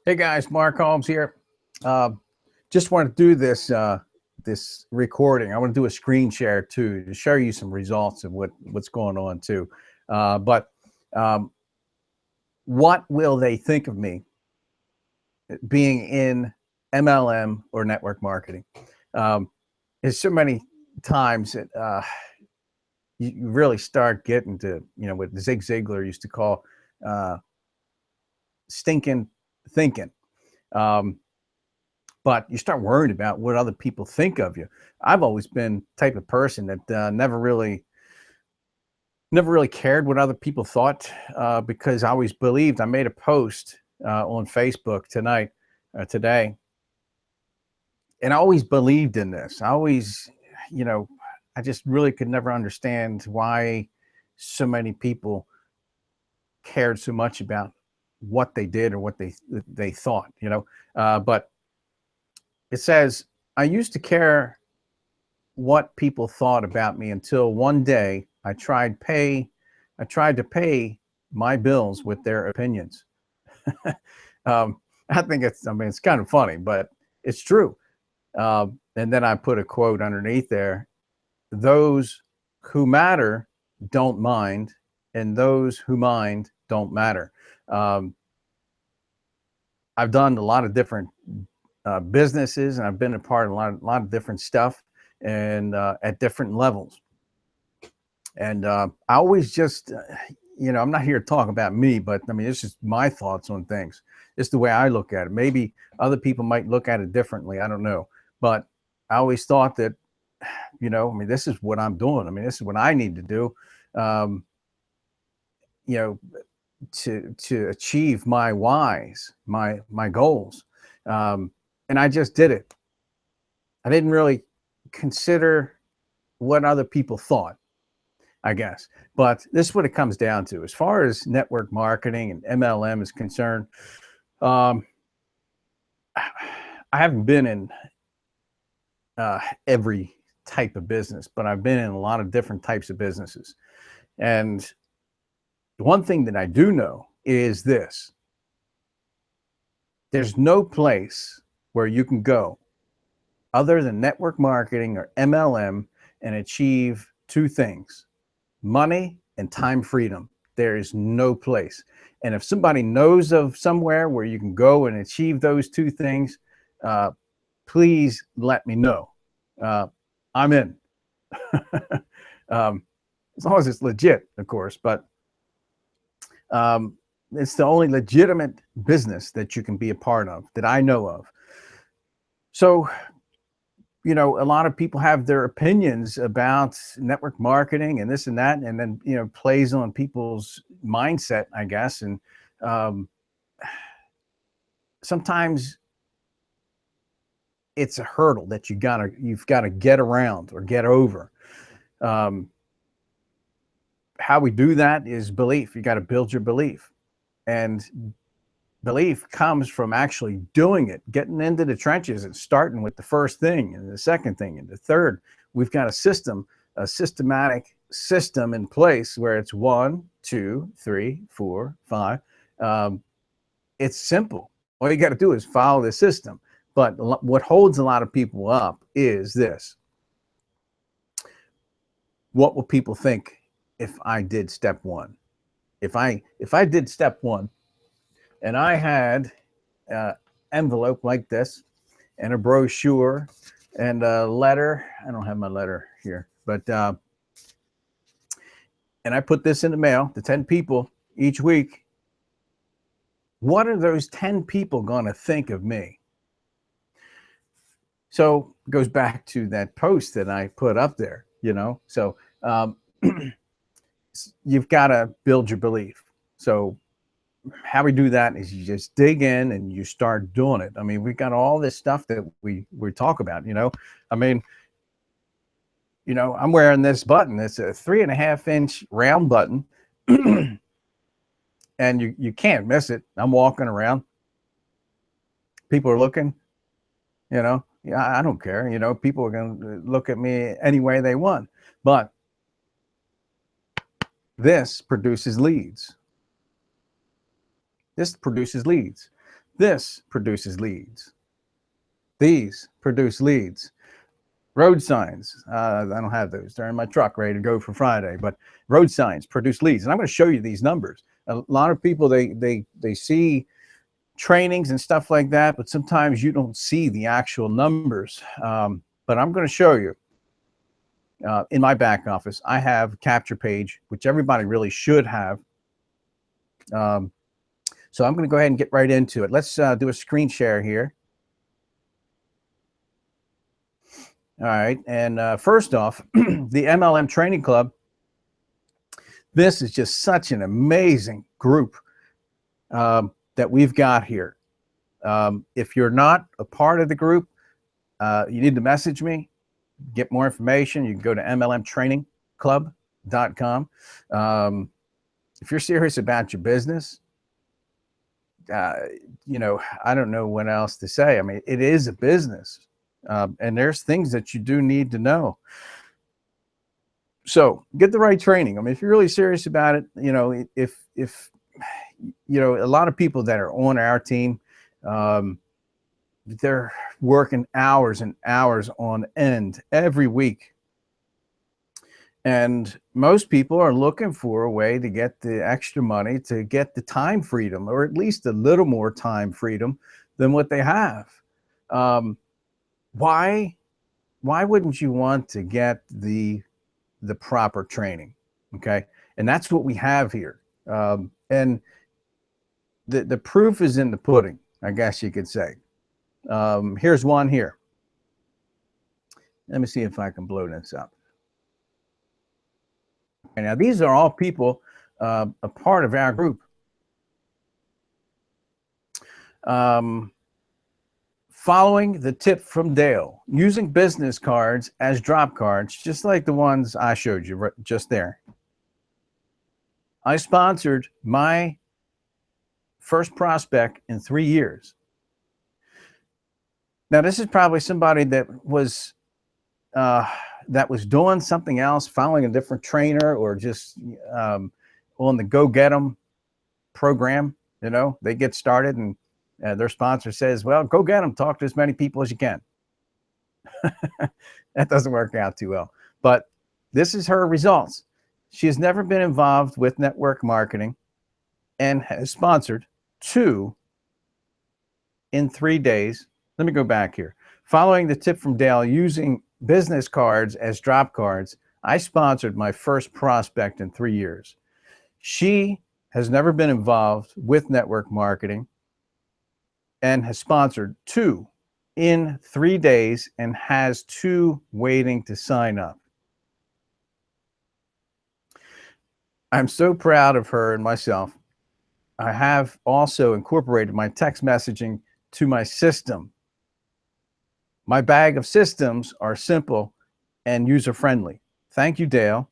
Hey guys, Mark Holmes here. Uh, just want to do this recording. I want to do a screen share too to show you some results of what's going on too. But what will they think of me being in MLM or network marketing? There's so many times that you really start getting to, what Zig Ziglar used to call stinking thinking. But you start worrying about what other people think of you. I've always been the type of person that never really cared what other people thought, because I always believed. I made a post on Facebook today, and I always believed in this. I always, I just really could never understand why so many people cared so much about what they did or what they thought, but it says, I used to care what people thought about me until one day I tried to pay my bills with their opinions. I think it's kind of funny, but it's true. And then I put a quote underneath there: those who matter don't mind, and those who mind don't matter. I've done a lot of different businesses, and I've been a part of a lot of different stuff, and at different levels. And I always just, I'm not here to talk about me, but I mean, it's just my thoughts on things. It's the way I look at it. Maybe other people might look at it differently. I don't know. But I always thought that, this is what I'm doing. I mean, this is what I need to do, to achieve my whys, my goals. And I just did it. I didn't really consider what other people thought, I guess. But this is what it comes down to. As far as network marketing and MLM is concerned, I haven't been in every type of business, but I've been in a lot of different types of businesses. And one thing that I do know is this: there's no place where you can go other than network marketing or MLM and achieve two things: money and time freedom. There is no place. And if somebody knows of somewhere where you can go and achieve those two things, please let me know. I'm in. As long as it's legit, of course, but it's the only legitimate business that you can be a part of that I know of. So, a lot of people have their opinions about network marketing and this and that, and then, plays on people's mindset, I guess. And sometimes it's a hurdle that you've got to get around or get over. How we do that is belief. You got to build your belief. And belief comes from actually doing it, getting into the trenches and starting with the first thing and the second thing and the third. We've got a systematic system in place where it's 1, 2, 3, 4, 5. It's simple. All you got to do is follow the system. But what holds a lot of people up is this: what will people think if I did step one? If I did step one, and I had an envelope like this, and a brochure, and a letter. I don't have my letter here, but and I put this in the mail to 10 people each week. What are those 10 people going to think of me? So it goes back to that post that I put up there, So you've got to build your belief. So how we do that is you just dig in and you start doing it. I mean, we've got all this stuff that we talk about, I mean, I'm wearing this button. It's a 3.5-inch round button. And you can't miss it. I'm walking around. People are looking, I don't care. People are going to look at me any way they want. But this produces leads. This produces leads. This produces leads. These produce leads. Road signs, I don't have those. They're in my truck ready to go for Friday, but road signs produce leads. And I'm going to show you these numbers. A lot of people, they see trainings and stuff like that, but sometimes you don't see the actual numbers. But I'm going to show you. In my back office, I have a capture page, which everybody really should have. So I'm going to go ahead and get right into it. Let's do a screen share here. All right. And first off, the MLM Training Club. This is just such an amazing group that we've got here. If you're not a part of the group, you need to message me, get more information. You can go to mlmtrainingclub.com. If you're serious about your business, you know, I don't know what else to say. I mean, it is a business. And there's things that you do need to know. So get the right training. I mean, if you're really serious about it, you know, if you know, a lot of people that are on our team, they're working hours and hours on end every week. And most people are looking for a way to get the extra money, to get the time freedom, or at least a little more time freedom than what they have. Why wouldn't you want to get the proper training? Okay. And that's what we have here. And the proof is in the pudding, I guess you could say. Here's one here. Let me see if I can blow this up. Okay, now these are all people a part of our group. Following the tip from Dale, using business cards as drop cards, just like the ones I showed you just there. I sponsored my first prospect in 3 years. Now, this is probably somebody that was doing something else, following a different trainer, or just on the Go Get 'em program. You know, they get started and their sponsor says, well, go get them, talk to as many people as you can. That doesn't work out too well. But this is her results. She has never been involved with network marketing and has sponsored 2 in 3 days. Let me go back here. Following the tip from Dale, using business cards as drop cards, I sponsored my first prospect in 3 years. She has never been involved with network marketing and has sponsored 2 in 3 days and has 2 waiting to sign up. I'm so proud of her and myself. I have also incorporated my text messaging to my system. My bag of systems are simple and user-friendly. Thank you, Dale.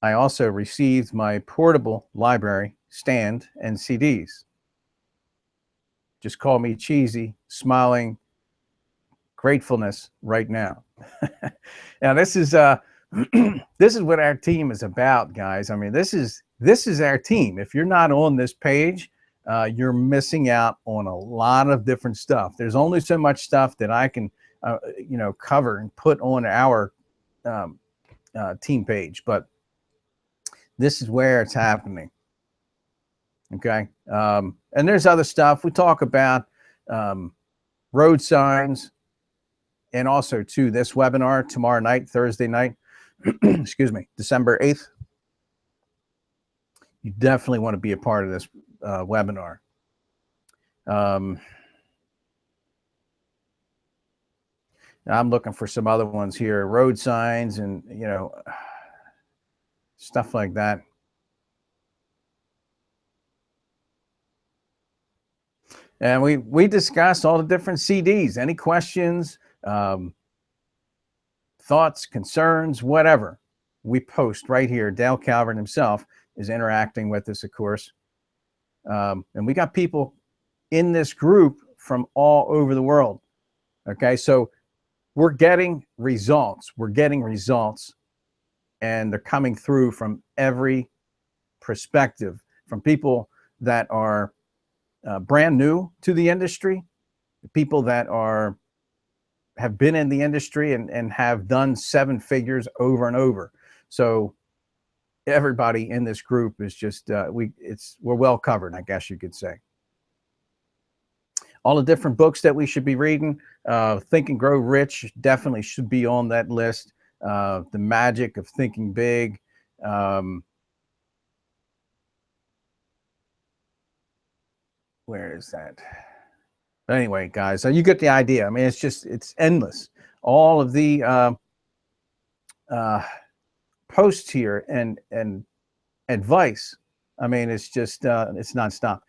I also received my portable library stand and CDs. Just call me cheesy, smiling gratefulness right now. Now this is this is what our team is about, guys. I mean, this is our team. If you're not on this page, you're missing out on a lot of different stuff. There's only so much stuff that I can you know, cover and put on our team page, but this is where it's happening. Okay. And there's other stuff. We talk about road signs, and also to this webinar tomorrow night, Thursday night, excuse me, December 8th. You definitely want to be a part of this webinar. I'm looking for some other ones here, road signs and, you know, stuff like that. And we discussed all the different CDs. Any questions, thoughts, concerns, whatever, we post right here. Dale Calvert himself is interacting with us, of course. And we got people in this group from all over the world. Okay, so we're getting results. We're getting results, and they're coming through from every perspective, from people that are brand new to the industry, people that have been in the industry and have done 7 figures over and over. So everybody in this group is just we're well covered, I guess you could say. All the different books that we should be reading. Think and Grow Rich definitely should be on that list. The Magic of Thinking Big. Where is that? But anyway, guys, you get the idea. I mean, it's endless. All of the posts here and advice. I mean, it's just it's nonstop.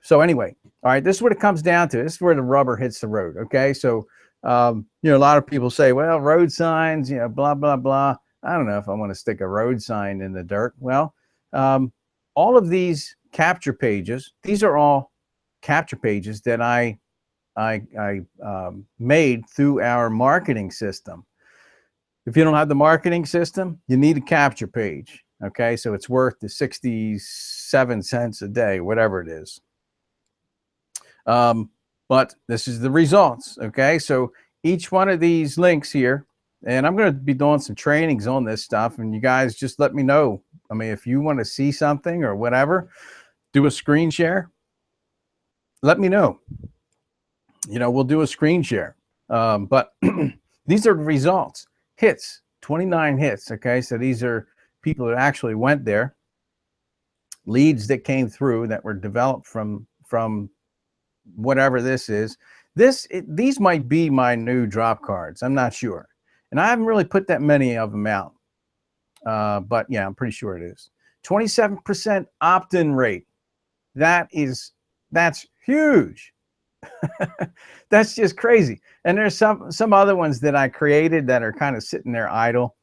So anyway, all right, this is what it comes down to. This is where the rubber hits the road. Okay, so you know, a lot of people say, well, road signs, you know, blah blah blah. I don't know if I want to stick a road sign in the dirt. Well, all of these capture pages, these are all capture pages that I made through our marketing system. If you don't have the marketing system, you need a capture page. Okay, so it's worth the 67 cents a day, whatever it is. But this is the results. Okay, so each one of these links here, and I'm going to be doing some trainings on this stuff, and you guys just let me know. I mean, if you want to see something or whatever, do a screen share. Let me know. You know, we'll do a screen share. But these are the results. Hits, 29 hits. Okay, so these are people that actually went there. Leads that came through that were developed from whatever this is. These might be my new drop cards. I'm not sure. And I haven't really put that many of them out. But yeah, I'm pretty sure it is. 27% opt-in rate. That's huge. That's just crazy. And there's some other ones that I created that are kind of sitting there idle.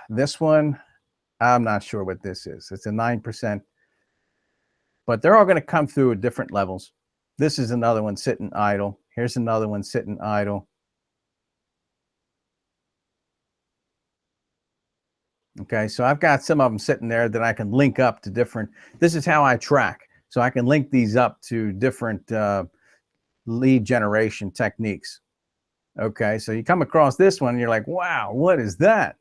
This one, I'm not sure what this is. It's a 9%. But they're all going to come through at different levels. This is another one sitting idle. Here's another one sitting idle. Okay, so I've got some of them sitting there that I can link up to different. This is how I track. So I can link these up to different lead generation techniques. Okay, so you come across this one and you're like, wow, what is that?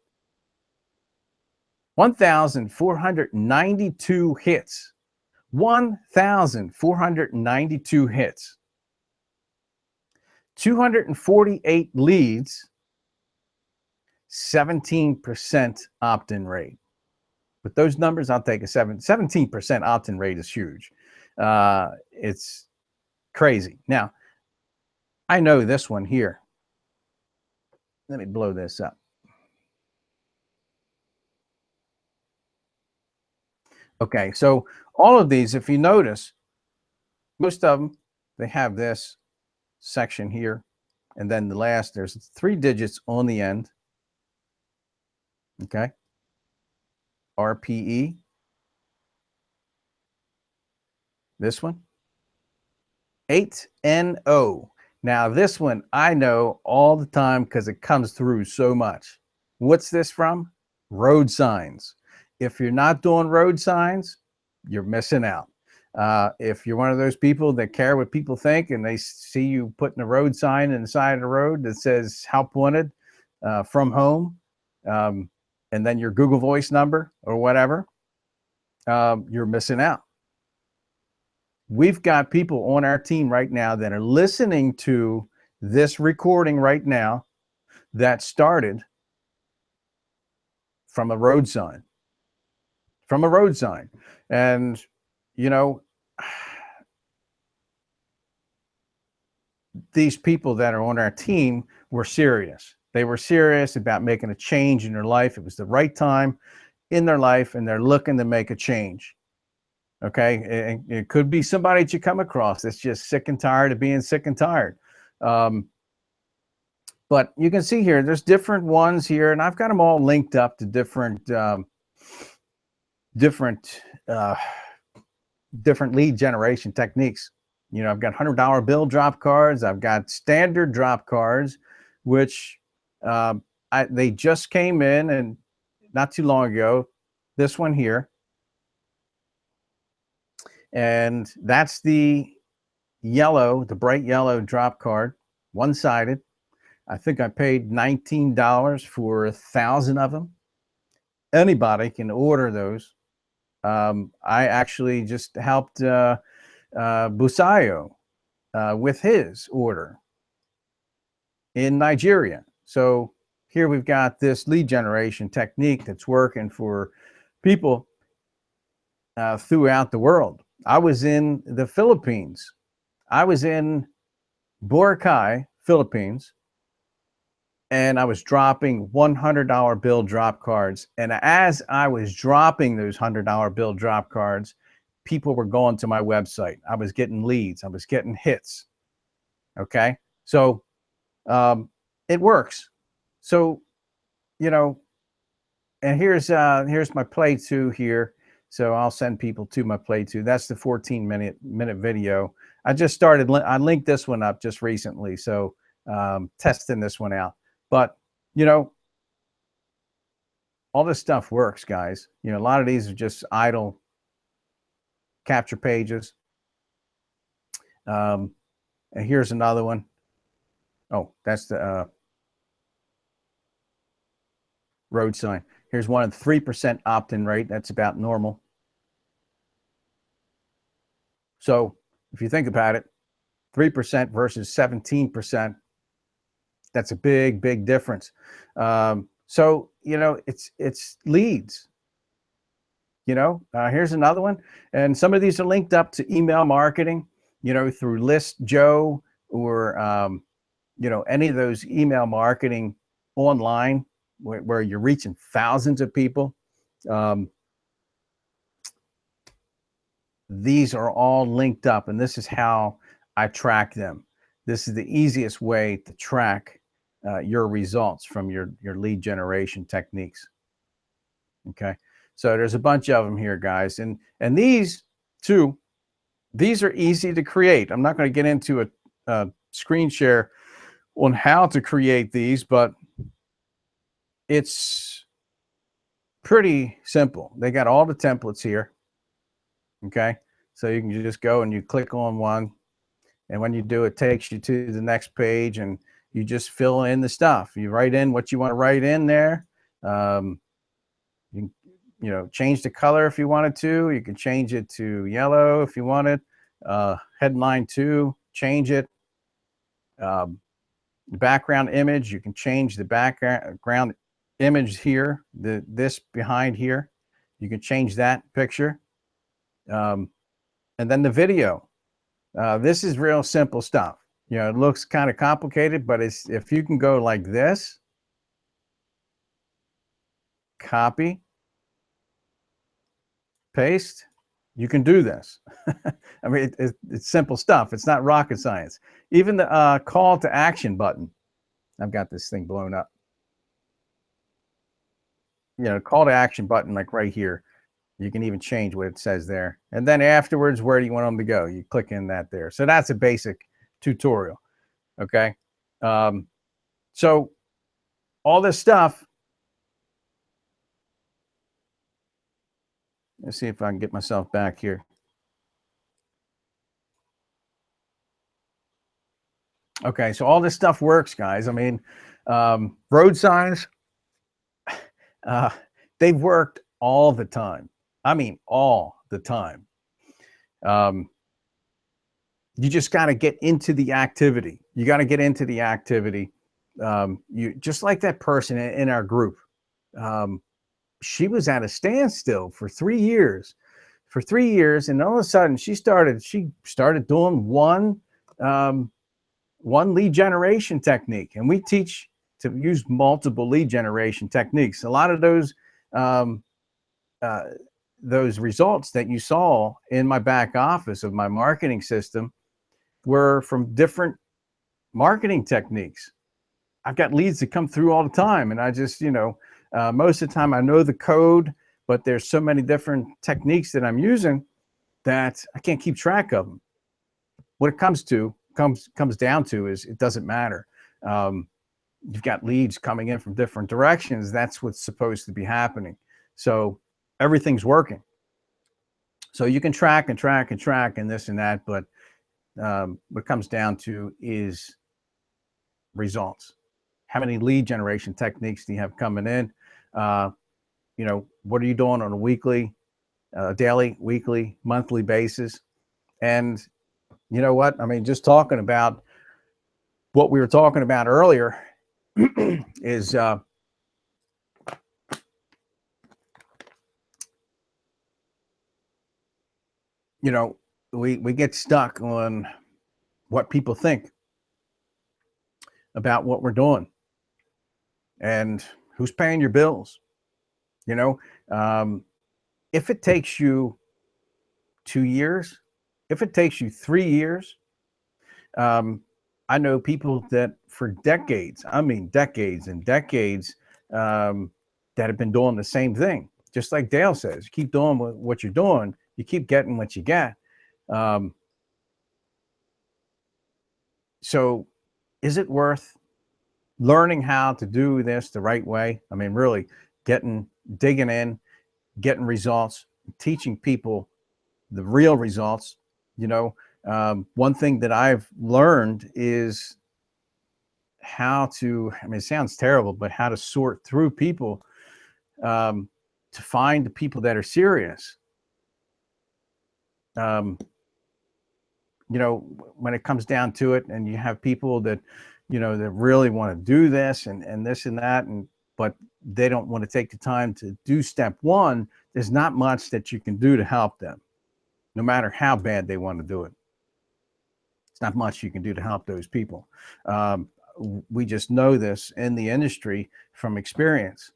1,492 hits. 1,492 hits. 248 leads. 17% opt-in rate. With those numbers, I'll take a 17% opt-in rate is huge. It's crazy. Now, I know this one here. Let me blow this up. Okay, so all of these, if you notice, most of them, they have this section here. And then the last, there's 3 digits on the end. Okay. RPE. This one. 8NO. Now this one I know all the time because it comes through so much. What's this from? Road signs. If you're not doing road signs, you're missing out. If you're one of those people that care what people think and they see you putting a road sign in the side of the road that says help wanted from home, and then your Google Voice number or whatever, you're missing out. We've got people on our team right now that are listening to this recording right now that started from a road sign. From a road sign. And, you know, these people that are on our team were serious. They were serious about making a change in their life. It was the right time in their life, and they're looking to make a change. Okay, it could be somebody that you come across that's just sick and tired of being sick and tired. But you can see here, there's different ones here, and I've got them all linked up to different lead generation techniques. You know, I've got $100 bill drop cards. I've got standard drop cards, which they just came in and not too long ago. This one here. And that's the yellow, the bright yellow drop card, one-sided. I think I paid $19 for 1,000 of them. Anybody can order those. I actually just helped Busayo with his order in Nigeria. So here we've got this lead generation technique that's working for people throughout the world. I was in the Philippines. I was in Boracay, Philippines, and I was dropping $100 bill drop cards. And as I was dropping those $100 bill drop cards, people were going to my website. I was getting leads. I was getting hits. Okay. So it works. So, you know, and here's my play two here. So I'll send people to my play two. That's the 14-minute video. I just started, I linked this one up just recently. So testing this one out. But, you know, all this stuff works, guys. You know, a lot of these are just idle capture pages. And here's another one. Oh, that's the road sign. Here's one of 3% opt-in rate. That's about normal. So if you think about it, 3% versus 17%, that's a big, big difference. So, you know, it's leads. You know, here's another one. And some of these are linked up to email marketing, you know, through List Joe or, you know, any of those email marketing online where you're reaching thousands of people. These are all linked up, and this is how I track them. This is the easiest way to track your results from your lead generation techniques. Okay, so there's a bunch of them here, guys, and these two, these are easy to create. I'm not going to get into a screen share on how to create these, but it's pretty simple. They got all the templates here. Okay, so you can just go and you click on one, and when you do, it takes you to the next page, and you just fill in the stuff. You write in what you want to write in there. You know, change the color if you wanted to. You can change it to yellow if you wanted. Headline 2, change it. The background image, you can change the background image here. This behind here, you can change that picture. And then the video. This is real simple stuff. You know, it looks kind of complicated, but it's, if you can go like this, copy, paste, you can do this. I mean, it's simple stuff. It's not rocket science. Even the call to action button. I've got this thing blown up. You know, call to action button, like right here. You can even change what it says there. And then afterwards, where do you want them to go? You click in that there. So that's a basic tutorial. Okay. So all this stuff, let's see if I can get myself back here. Okay. So all this stuff works, guys. I mean, road signs, they've worked all the time. I mean, all the time. You just got to get into the activity. You got to get into the activity. You just like that person in our group. She was at a standstill for 3 years. For 3 years, and all of a sudden, she started doing one lead generation technique, and we teach to use multiple lead generation techniques. A lot of those results that you saw in my back office of my marketing system were from different marketing techniques. I've got leads that come through all the time, and I just, you know, most of the time I know the code, but there's so many different techniques that I'm using that I can't keep track of them. What it comes down to is it doesn't matter. You've got leads coming in from different directions. That's what's supposed to be happening. So everything's working. So you can track and track and track and this and that, but what it comes down to is results. How many lead generation techniques do you have coming in? What are you doing on a weekly, daily, weekly, monthly basis? And you know what? I mean, just talking about what we were talking about earlier is, we get stuck on what people think about what we're doing and who's paying your bills. If it takes you 2 years, if it takes you 3 years, I know people that for decades, I mean decades and decades, that have been doing the same thing. Just like Dale says, you keep doing what you're doing, you keep getting what you get. So is it worth learning how to do this the right way? I mean, really digging in, getting results, teaching people the real results. One thing that I've learned is how to, I mean, it sounds terrible, but how to sort through people, to find the people that are serious. When it comes down to it, and you have people that, that really want to do this and this and that, but they don't want to take the time to do step one, there's not much that you can do to help them, no matter how bad they want to do it. It's not much you can do to help those people. We just know this in the industry from experience.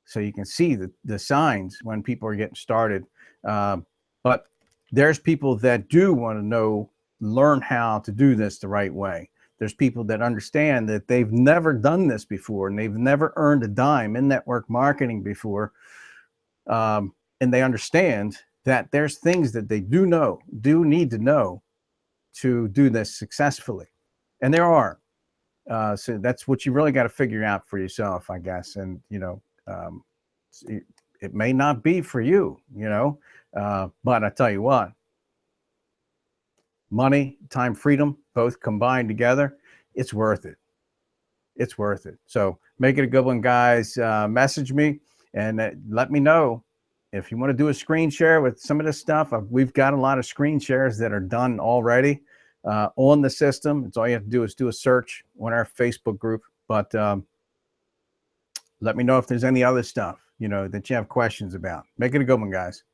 So you can see the signs when people are getting started. But there's people that do want to learn how to do this the right way. There's people that understand that they've never done this before, and they've never earned a dime in network marketing before. And they understand that there's things that they do need to know to do this successfully. And there are. So that's what you really got to figure out for yourself, I guess. And, it may not be for you, but I tell you what, money, time, freedom, both combined together, it's worth it. It's worth it. So make it a good one, guys. Message me and let me know if you want to do a screen share with some of this stuff. We've got a lot of screen shares that are done already on the system. It's all you have to do is do a search on our Facebook group. But let me know if there's any other stuff, that you have questions about. Make it a good one, guys.